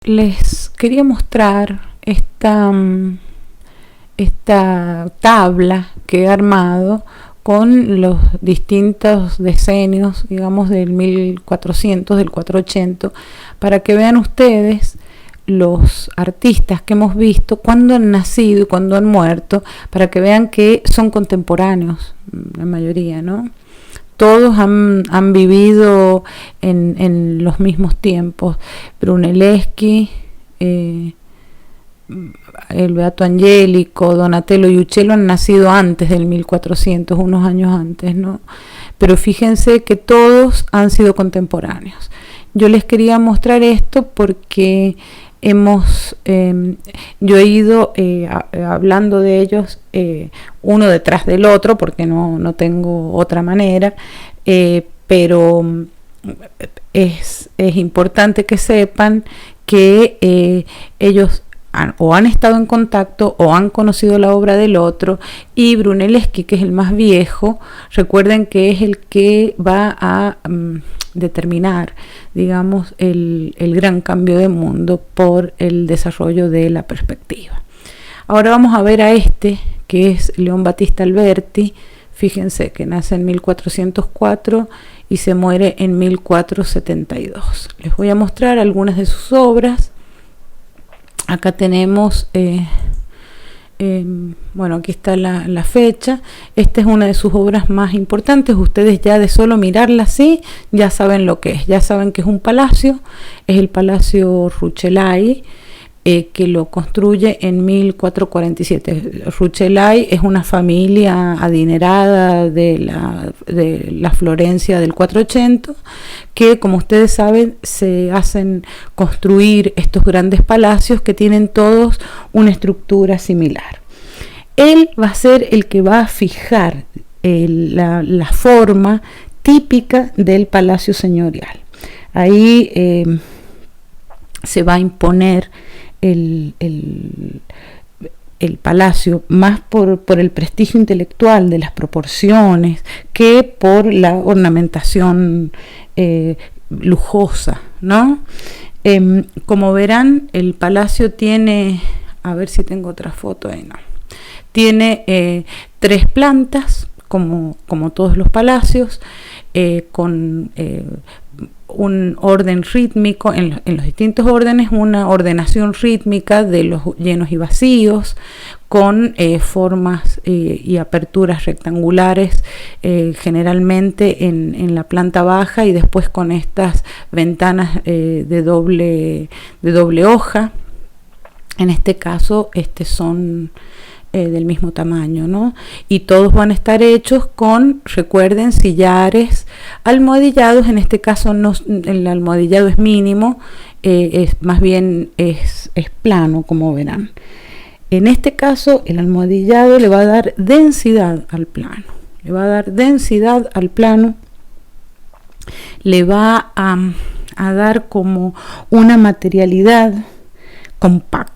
les quería mostrar esta tabla que he armado con los distintos decenios, digamos del 1400, del 480, para que vean ustedes los artistas que hemos visto, cuándo han nacido y cuándo han muerto, para que vean que son contemporáneos, la mayoría, ¿no? Todos han vivido en los mismos tiempos. Brunelleschi, el Beato Angelico, Donatello y Uccello han nacido antes del 1400, unos años antes, ¿no? Pero fíjense que todos han sido contemporáneos. Yo les quería mostrar esto porque yo he ido hablando de ellos uno detrás del otro, porque no tengo otra manera, pero es importante que sepan que ellos han estado en contacto o han conocido la obra del otro, y Brunelleschi, que es el más viejo, recuerden que es el que va a determinar, digamos, el gran cambio de mundo por el desarrollo de la perspectiva. Ahora vamos a ver a que es León Battista Alberti. Fíjense que nace en 1404 y se muere en 1472. Les voy a mostrar algunas de sus obras. Acá tenemos, bueno, aquí está la fecha. Esta es una de sus obras más importantes. Ustedes ya de solo mirarla así, ya saben lo que es. Ya saben que es un palacio, es el Palacio Rucellai, que lo construye en 1447. Rucellai es una familia adinerada de la Florencia del 480, que, como ustedes saben, se hacen construir estos grandes palacios que tienen todos una estructura similar. Él va a ser el que va a fijar la forma típica del palacio señorial. Ahí se va a imponer el palacio más por el prestigio intelectual de las proporciones que por la ornamentación lujosa, ¿no? Como verán, el palacio tiene, a ver si tengo otra foto ahí, no, tiene 3 plantas, como todos los palacios, con un orden rítmico, en los distintos órdenes, una ordenación rítmica de los llenos y vacíos, con formas y aperturas rectangulares, generalmente en la planta baja, y después con estas ventanas de doble hoja. En este caso, son del mismo tamaño, ¿no? Y todos van a estar hechos con, recuerden, sillares almohadillados. En este caso el almohadillado es mínimo, más bien es plano, como verán. En este caso el almohadillado le va a dar densidad al plano, le va a dar como una materialidad compacta.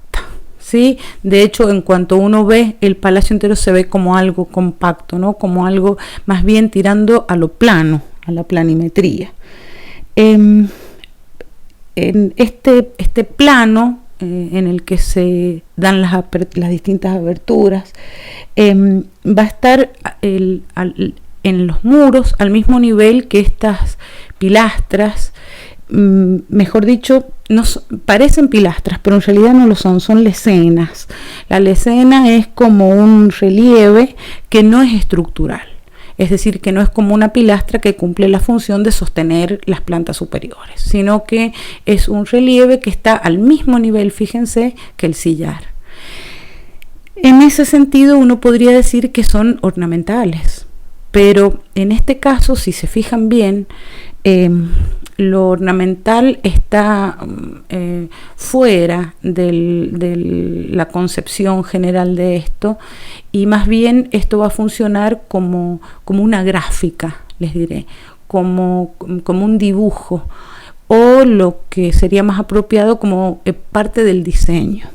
¿Sí? De hecho, en cuanto uno ve el palacio entero, se ve como algo compacto, ¿no? Como algo más bien tirando a lo plano, a la planimetría. En este plano en el que se dan las distintas aberturas, va a estar en los muros al mismo nivel que estas pilastras. Mejor dicho, parecen pilastras, pero en realidad no lo son lesenas. La lesena es como un relieve que no es estructural, es decir, que no es como una pilastra que cumple la función de sostener las plantas superiores, sino que es un relieve que está al mismo nivel, fíjense, que el sillar. En ese sentido, uno podría decir que son ornamentales, pero en este caso, si se fijan bien, lo ornamental está fuera de la concepción general de esto, y más bien esto va a funcionar como una gráfica, les diré, como un dibujo, o lo que sería más apropiado como parte del diseño.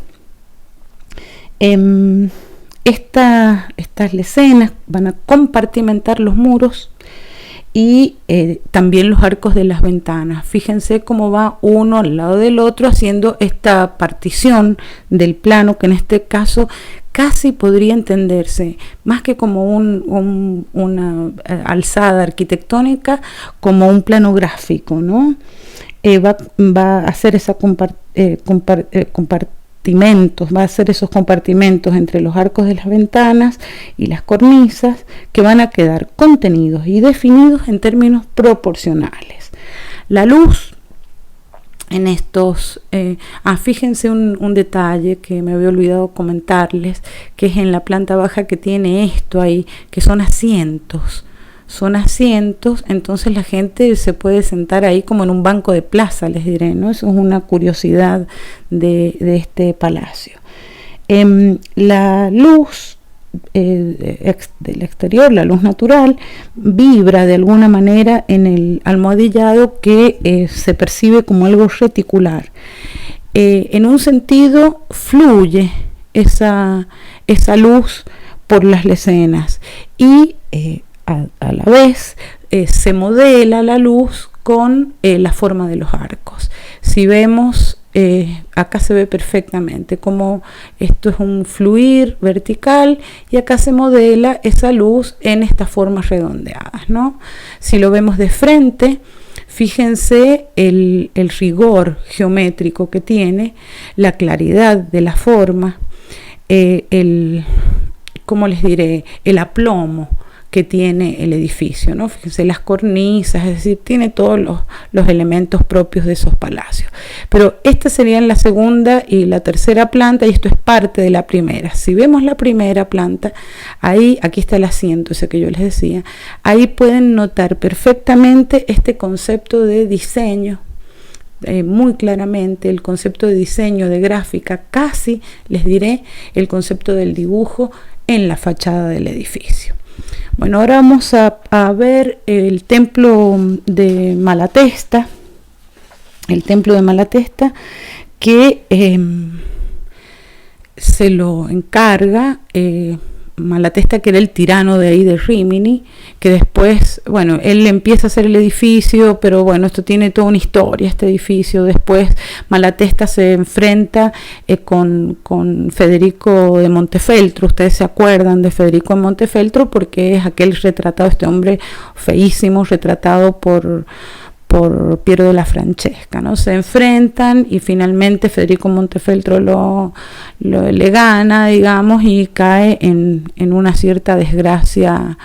Estas lesenas van a compartimentar los muros, y también los arcos de las ventanas. Fíjense cómo va uno al lado del otro haciendo esta partición del plano, que en este caso casi podría entenderse más que como una alzada arquitectónica, como un plano gráfico, ¿no? Va a hacer va a hacer esos compartimentos entre los arcos de las ventanas y las cornisas, que van a quedar contenidos y definidos en términos proporcionales. La luz en estos, fíjense un detalle que me había olvidado comentarles, que es en la planta baja, que tiene esto ahí, que son asientos. Entonces la gente se puede sentar ahí como en un banco de plaza, les diré, ¿no? Eso es una curiosidad de este palacio. La luz del exterior, la luz natural, vibra de alguna manera en el almohadillado, que se percibe como algo reticular. En un sentido fluye esa luz por las lesenas y a la vez se modela la luz con la forma de los arcos. Si vemos, acá se ve perfectamente como esto es un fluir vertical y acá se modela esa luz en estas formas redondeadas, ¿no? Si lo vemos de frente, fíjense el rigor geométrico que tiene, la claridad de la forma, ¿cómo les diré? El aplomo que tiene el edificio, ¿no? Fíjense las cornisas, es decir, tiene todos los elementos propios de esos palacios. Pero esta serían la segunda y la tercera planta, y esto es parte de la primera. Si vemos la primera planta, aquí está el asiento ese que yo les decía, ahí pueden notar perfectamente este concepto de diseño, muy claramente el concepto de diseño, de gráfica, casi les diré el concepto del dibujo en la fachada del edificio. Bueno, ahora vamos a ver el templo de Malatesta. El templo de Malatesta, que se lo encarga Malatesta, que era el tirano de ahí de Rímini, que después, bueno, él empieza a hacer el edificio, pero bueno, esto tiene toda una historia, este edificio. Después Malatesta se enfrenta con Federico de Montefeltro. Ustedes se acuerdan de Federico de Montefeltro porque es aquel retratado, este hombre feísimo, retratado por Piero de la Francesca, ¿no? Se enfrentan y finalmente Federico Montefeltro le gana, digamos, y cae en una cierta desgracia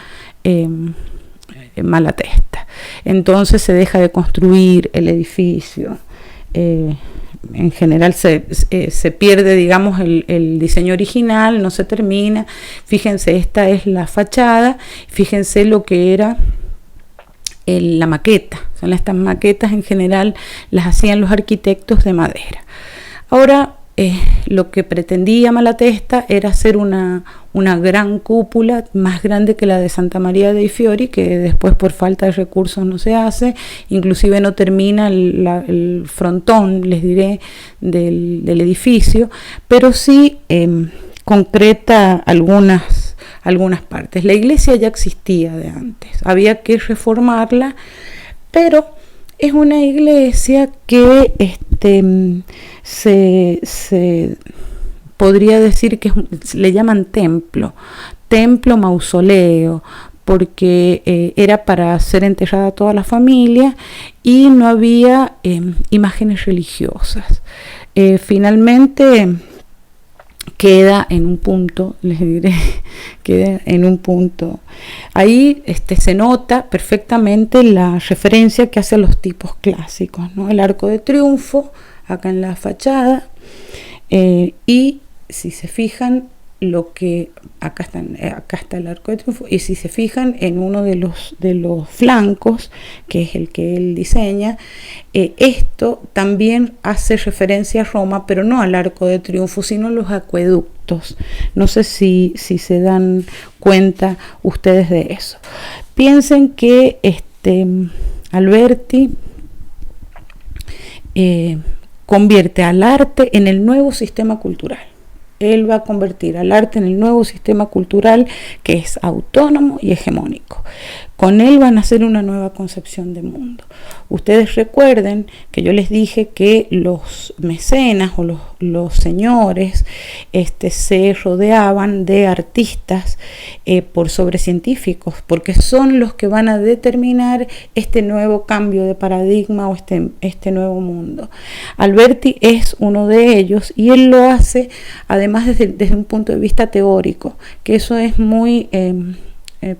Malatesta. Entonces se deja de construir el edificio. En general se pierde, digamos, el diseño original, no se termina. Fíjense, esta es la fachada, fíjense lo que era la maqueta. Estas maquetas en general las hacían los arquitectos de madera. Ahora lo que pretendía Malatesta era hacer una gran cúpula, más grande que la de Santa María dei Fiori, que después por falta de recursos no se hace, inclusive no termina el frontón, les diré, del edificio, pero sí concreta algunas partes. La iglesia ya existía de antes, había que reformarla, pero es una iglesia que se podría decir que le llaman templo mausoleo, porque era para ser enterrada toda la familia y no había imágenes religiosas. Finalmente queda en un punto, les diré, queda en un punto. Ahí se nota perfectamente la referencia que hace a los tipos clásicos, ¿no? El arco de triunfo, acá en la fachada, y si se fijan, acá está el arco de triunfo, y si se fijan en uno de los flancos, que es el que él diseña, esto también hace referencia a Roma, pero no al arco de triunfo, sino a los acueductos. No sé si se dan cuenta ustedes de eso. Piensen que Alberti convierte al arte en el nuevo sistema cultural. Él va a convertir al arte en el nuevo sistema cultural, que es autónomo y hegemónico. con él van a hacer una nueva concepción de mundo. Ustedes recuerden que yo les dije que los mecenas o los señores se rodeaban de artistas por sobre científicos, porque son los que van a determinar este nuevo cambio de paradigma o este nuevo mundo. Alberti es uno de ellos y él lo hace además desde un punto de vista teórico, que eso es muy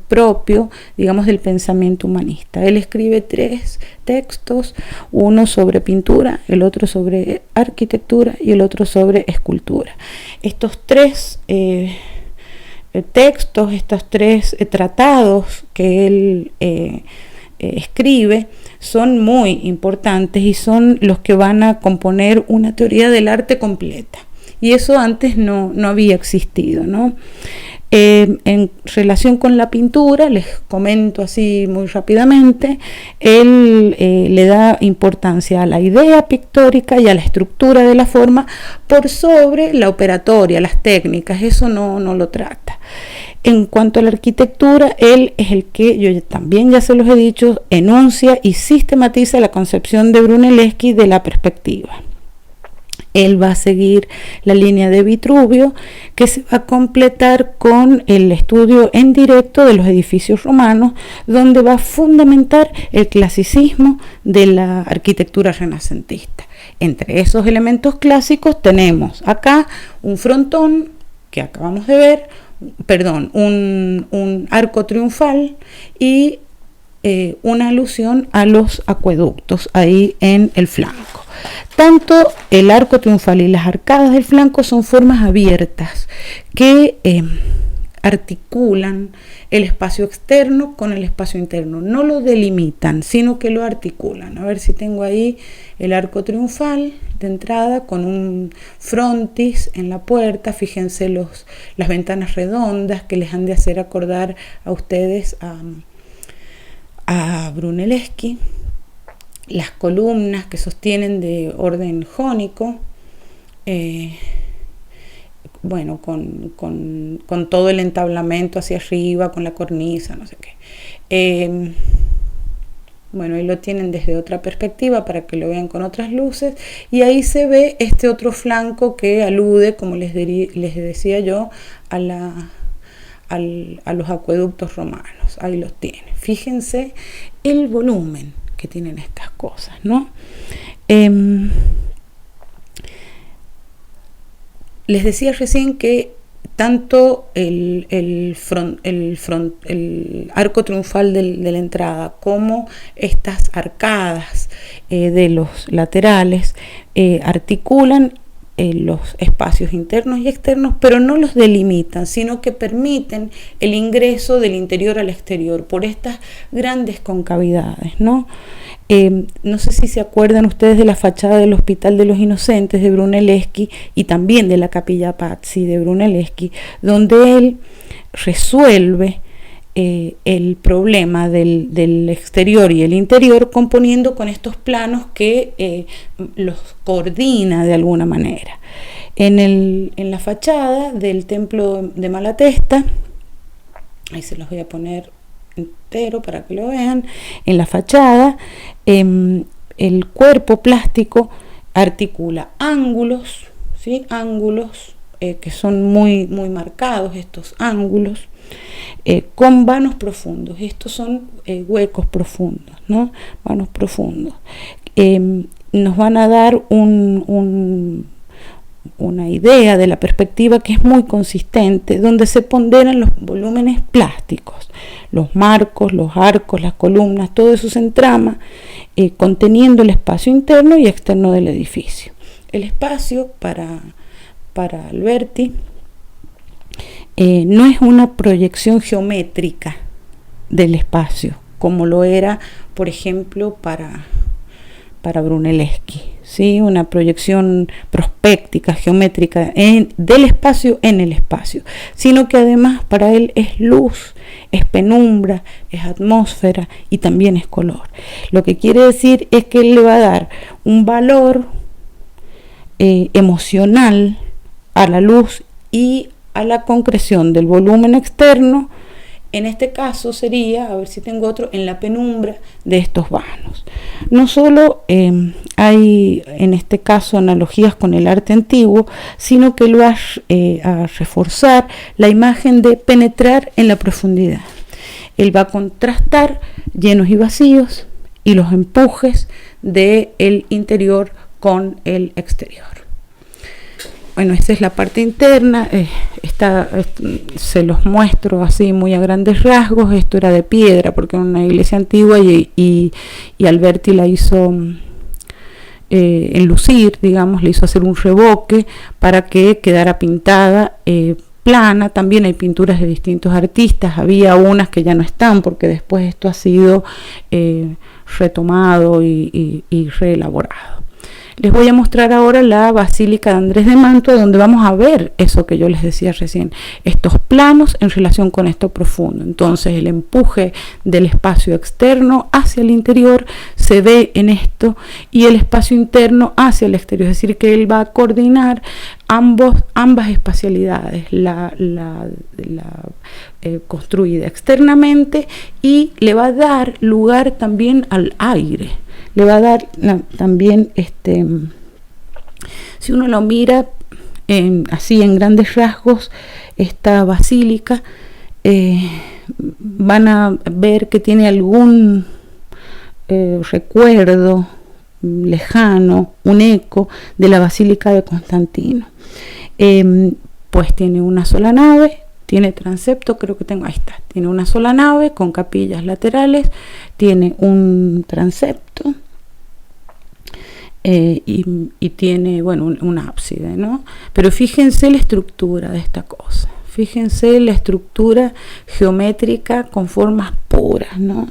propio, digamos, del pensamiento humanista. Él escribe 3 textos, uno sobre pintura, el otro sobre arquitectura y el otro sobre escultura. Estos 3 textos, estos 3 tratados que él escribe son muy importantes y son los que van a componer una teoría del arte completa. Y eso antes no había existido, ¿no? En relación con la pintura, les comento así muy rápidamente, él le da importancia a la idea pictórica y a la estructura de la forma por sobre la operatoria, las técnicas, eso no lo trata. En cuanto a la arquitectura, él es el que, yo también ya se los he dicho, enuncia y sistematiza la concepción de Brunelleschi de la perspectiva. Él va a seguir la línea de Vitruvio, que se va a completar con el estudio en directo de los edificios romanos, donde va a fundamentar el clasicismo de la arquitectura renacentista. Entre esos elementos clásicos tenemos acá un frontón que acabamos de ver, un arco triunfal y una alusión a los acueductos ahí en el flanco. Tanto el arco triunfal y las arcadas del flanco son formas abiertas que articulan el espacio externo con el espacio interno. No lo delimitan, sino que lo articulan. A ver si tengo ahí el arco triunfal de entrada con un frontis en la puerta. Fíjense las ventanas redondas que les han de hacer acordar a ustedes a Brunelleschi. Las columnas que sostienen de orden jónico, con todo el entablamento hacia arriba, con la cornisa, no sé qué. Ahí lo tienen desde otra perspectiva para que lo vean con otras luces, y ahí se ve este otro flanco que alude, como les decía yo, a los acueductos romanos. Ahí los tienen. Fíjense el volumen que tienen estas cosas, ¿no? Les decía recién que tanto el arco triunfal de la entrada como estas arcadas de los laterales articulan los espacios internos y externos, pero no los delimitan, sino que permiten el ingreso del interior al exterior por estas grandes concavidades, ¿no? No sé si se acuerdan ustedes de la fachada del Hospital de los Inocentes de Brunelleschi y también de la Capilla Pazzi de Brunelleschi, donde él resuelve el problema del exterior y el interior componiendo con estos planos que los coordina de alguna manera. En la fachada del templo de Malatesta, ahí se los voy a poner entero para que lo vean, en la fachada el cuerpo plástico articula ángulos, ¿sí? Ángulos que son muy, muy marcados, estos ángulos, con vanos profundos. Estos son huecos profundos, ¿no? Vanos profundos. Nos van a dar una idea de la perspectiva que es muy consistente, donde se ponderan los volúmenes plásticos, los marcos, los arcos, las columnas, todo eso se entrama, conteniendo el espacio interno y externo del edificio. El espacio para Alberti no es una proyección geométrica del espacio, como lo era, por ejemplo, para Brunelleschi, ¿sí? Una proyección prospéctica, geométrica del espacio en el espacio, sino que además para él es luz, es penumbra, es atmósfera y también es color. Lo que quiere decir es que él le va a dar un valor emocional a la luz y a la concreción del volumen externo En este caso sería, a ver si tengo otro, en la penumbra de estos vanos. No solo hay en este caso analogías con el arte antiguo, sino que lo va a reforzar la imagen de penetrar en la profundidad. Él va a contrastar llenos y vacíos y los empujes del interior con el exterior. Bueno, esta es la parte interna, se los muestro así muy a grandes rasgos. Esto era de piedra porque era una iglesia antigua y Alberti la hizo enlucir, digamos, le hizo hacer un revoque para que quedara pintada plana. También hay pinturas de distintos artistas, había unas que ya no están porque después esto ha sido retomado y reelaborado. Les voy a mostrar ahora la Basílica de Andrés de Mantua, donde vamos a ver eso que yo les decía recién, estos planos en relación con esto profundo. Entonces el empuje del espacio externo hacia el interior se ve en esto y el espacio interno hacia el exterior, es decir, que él va a coordinar ambas espacialidades, la construida externamente, y le va a dar lugar también al aire. Le va a dar también, si uno lo mira así en grandes rasgos, esta basílica, van a ver que tiene algún recuerdo lejano, un eco de la Basílica de Constantino. Pues tiene una sola nave, tiene transepto, creo que tengo, ahí está, tiene una sola nave con capillas laterales, tiene un transepto y tiene, bueno, un ábside, ¿no? Pero fíjense la estructura de esta cosa, fíjense la estructura geométrica con formas puras, ¿no?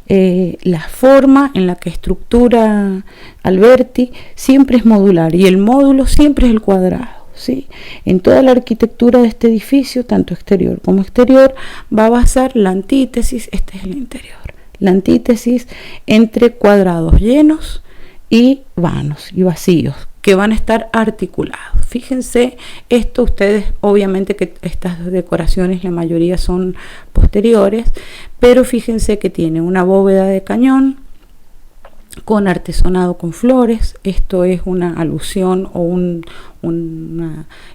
La forma en la que estructura Alberti siempre es modular y el módulo siempre es el cuadrado, ¿sí? En toda la arquitectura de este edificio, tanto exterior como exterior, va a basar la antítesis, este es el interior, la antítesis entre cuadrados llenos y vanos y vacíos, que van a estar articulados. Fíjense esto, ustedes obviamente que estas decoraciones la mayoría son posteriores, pero fíjense que tiene una bóveda de cañón con artesonado con flores. Esto es una alusión o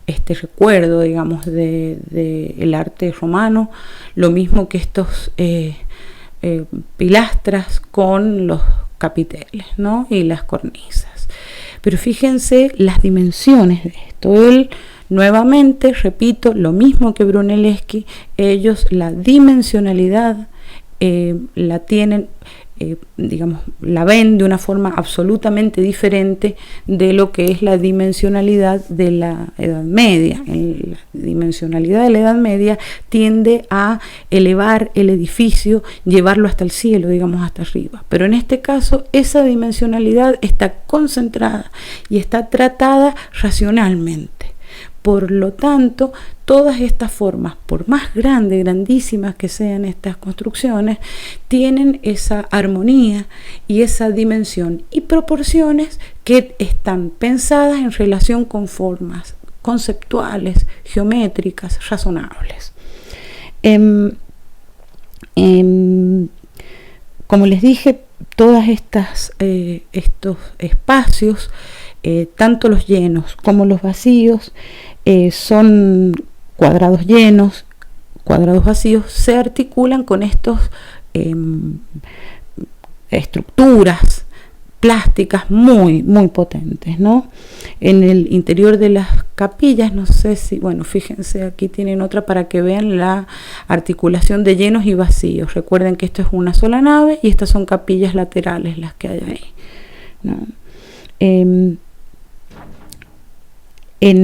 este recuerdo, digamos, de el arte romano. Lo mismo que estos pilastras con los capiteles, ¿no? Y las cornisas. Pero fíjense las dimensiones de esto. Él, nuevamente, repito, lo mismo que Brunelleschi, ellos la dimensionalidad la tienen, digamos, la ven de una forma absolutamente diferente de lo que es la dimensionalidad de la Edad Media. La dimensionalidad de la Edad Media tiende a elevar el edificio, llevarlo hasta el cielo, digamos, hasta arriba. Pero en este caso, esa dimensionalidad está concentrada y está tratada racionalmente. Por lo tanto, todas estas formas, por más grandes, grandísimas que sean estas construcciones, tienen esa armonía y esa dimensión y proporciones que están pensadas en relación con formas conceptuales, geométricas, razonables. Como les dije, todas estos espacios, tanto los llenos como los vacíos, son cuadrados llenos, cuadrados vacíos, se articulan con estos estructuras plásticas muy potentes, ¿no? En el interior de las capillas, no sé si, bueno, fíjense, aquí tienen otra para que vean la articulación de llenos y vacíos. Recuerden que esto es una sola nave y estas son capillas laterales las que hay ahí, ¿no? En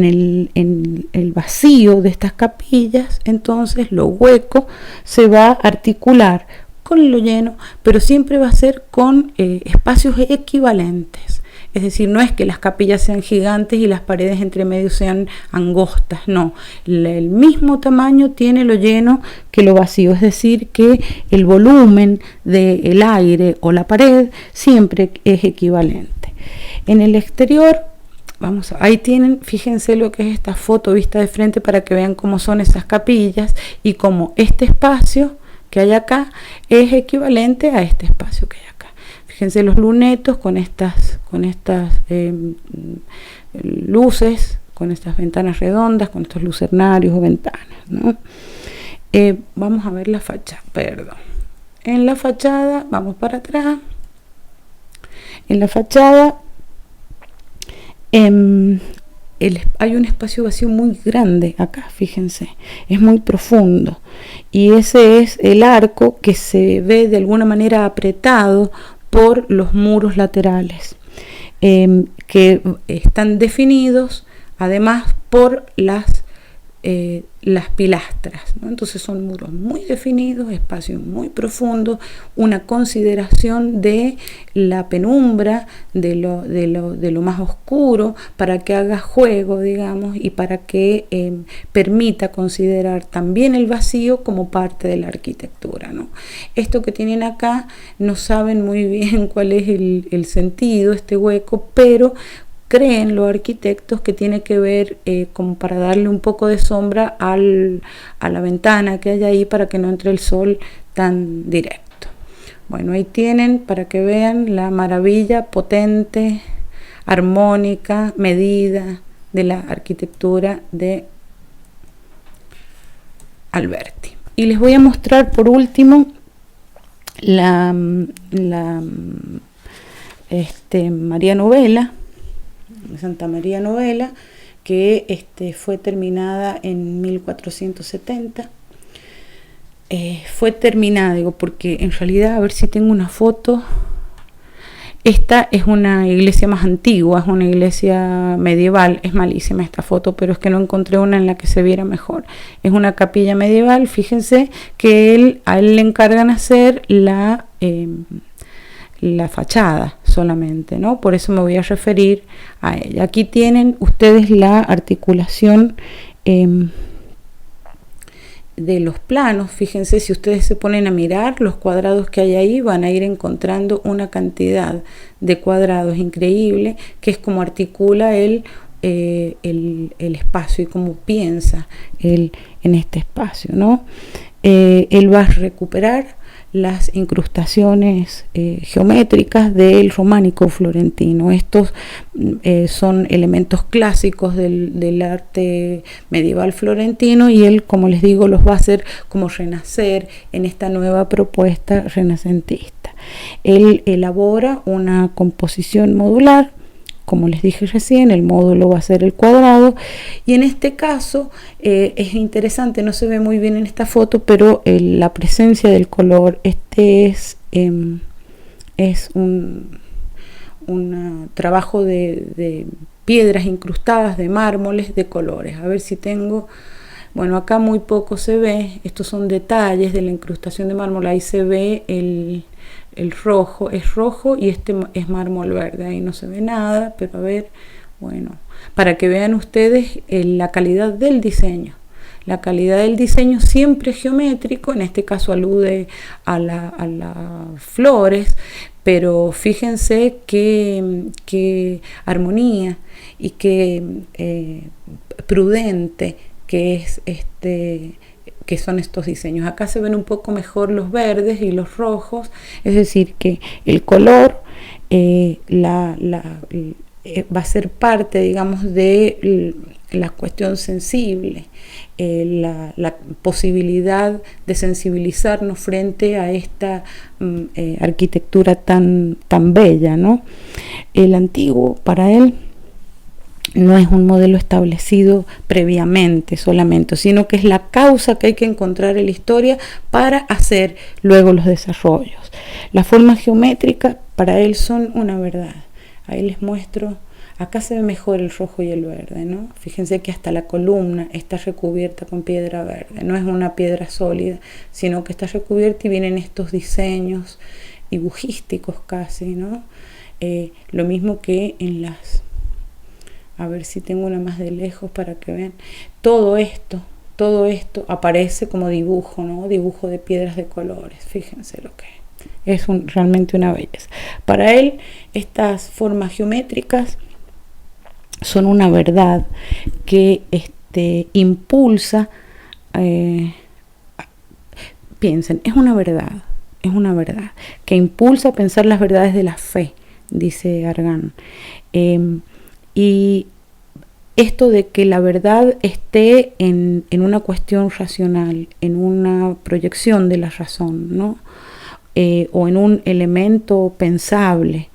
el vacío de estas capillas, entonces lo hueco se va a articular con lo lleno, pero siempre va a ser con espacios equivalentes. Es decir, no es que las capillas sean gigantes y las paredes entre medio sean angostas, no. El mismo tamaño tiene lo lleno que lo vacío, es decir, que el volumen del aire o la pared siempre es equivalente. En el exterior ahí tienen, fíjense lo que es esta foto vista de frente para que vean cómo son esas capillas y cómo este espacio que hay acá es equivalente a este espacio que hay acá. Fíjense los lunetos con estas luces, con estas ventanas redondas, con estos lucernarios o ventanas, ¿no? Vamos a ver la fachada, perdón. En la fachada, vamos para atrás. En la fachada hay un espacio vacío muy grande acá, fíjense, es muy profundo. Y ese es el arco que se ve de alguna manera apretado por los muros laterales, que están definidos además por las pilastras, ¿no? Entonces son muros muy definidos, espacios muy profundos, una consideración de la penumbra, de lo más oscuro, para que haga juego, digamos, y para que permita considerar también el vacío como parte de la arquitectura, ¿no? Esto que tienen acá no saben muy bien cuál es el sentido, este hueco, pero creen los arquitectos que tiene que ver como para darle un poco de sombra a la ventana que hay ahí para que no entre el sol tan directo. Bueno, ahí tienen para que vean la maravilla potente, armónica, medida de la arquitectura de Alberti. Y les voy a mostrar por último la María Novella, Santa María Novella, que fue terminada en 1470. Fue terminada, digo, porque en realidad, a ver si tengo una foto. Esta es una iglesia más antigua, es una iglesia medieval. Es malísima esta foto, pero es que no encontré una en la que se viera mejor. Es una capilla medieval. Fíjense que a él le encargan hacer la fachada solamente, ¿no? Por eso me voy a referir a ella. Aquí tienen ustedes la articulación de los planos. Fíjense, si ustedes se ponen a mirar los cuadrados que hay ahí, van a ir encontrando una cantidad de cuadrados increíble, que es como articula el espacio y cómo piensa él en este espacio, ¿no? Él va a recuperar las incrustaciones geométricas del románico florentino. Estos son elementos clásicos del arte medieval florentino, y él, como les digo, los va a hacer como renacer en esta nueva propuesta renacentista. Él elabora una composición modular. Como les dije recién, el módulo va a ser el cuadrado, y en este caso es interesante, no se ve muy bien en esta foto, pero la presencia del color. Es un trabajo de piedras incrustadas, de mármoles, de colores. A ver si tengo. Bueno, acá muy poco se ve, estos son detalles de la incrustación de mármol. Ahí se ve el rojo, es rojo, y este es mármol verde. Ahí no se ve nada, pero a ver, bueno, para que vean ustedes la calidad del diseño. La calidad del diseño siempre es geométrico, en este caso alude a las flores, pero fíjense qué armonía y qué prudente que es que son estos diseños. Acá se ven un poco mejor los verdes y los rojos, es decir, que el color va a ser parte, digamos, de la cuestión sensible, la posibilidad de sensibilizarnos frente a esta arquitectura tan bella, ¿no? El antiguo, para él, no es un modelo establecido previamente solamente, sino que es la causa que hay que encontrar en la historia para hacer luego los desarrollos. Las formas geométricas para él son una verdad. Ahí les muestro, acá se ve mejor el rojo y el verde, ¿no? Fíjense que hasta la columna está recubierta con piedra verde, no es una piedra sólida, sino que está recubierta y vienen estos diseños dibujísticos casi, ¿no? Lo mismo que en las... A ver si tengo una más de lejos para que vean. Todo esto aparece como dibujo, ¿no? Dibujo de piedras de colores. Fíjense lo que es realmente una belleza. Para él, estas formas geométricas son una verdad que impulsa, piensen, es una verdad que impulsa a pensar las verdades de la fe, dice Argan. Y esto de que la verdad esté en una cuestión racional, en una proyección de la razón, ¿no? O en un elemento pensable,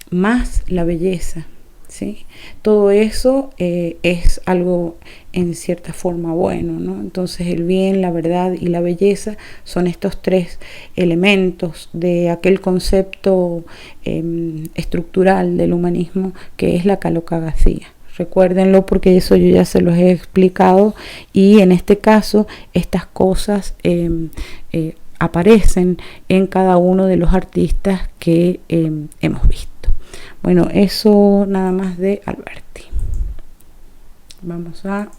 más la belleza, ¿sí? Todo eso es algo en cierta forma bueno, ¿no? Entonces el bien, la verdad y la belleza son estos tres elementos de aquel concepto estructural del humanismo que es la calocagacía. Recuérdenlo porque eso yo ya se los he explicado, y en este caso estas cosas aparecen en cada uno de los artistas que hemos visto. Bueno, eso nada más de Alberti. Vamos a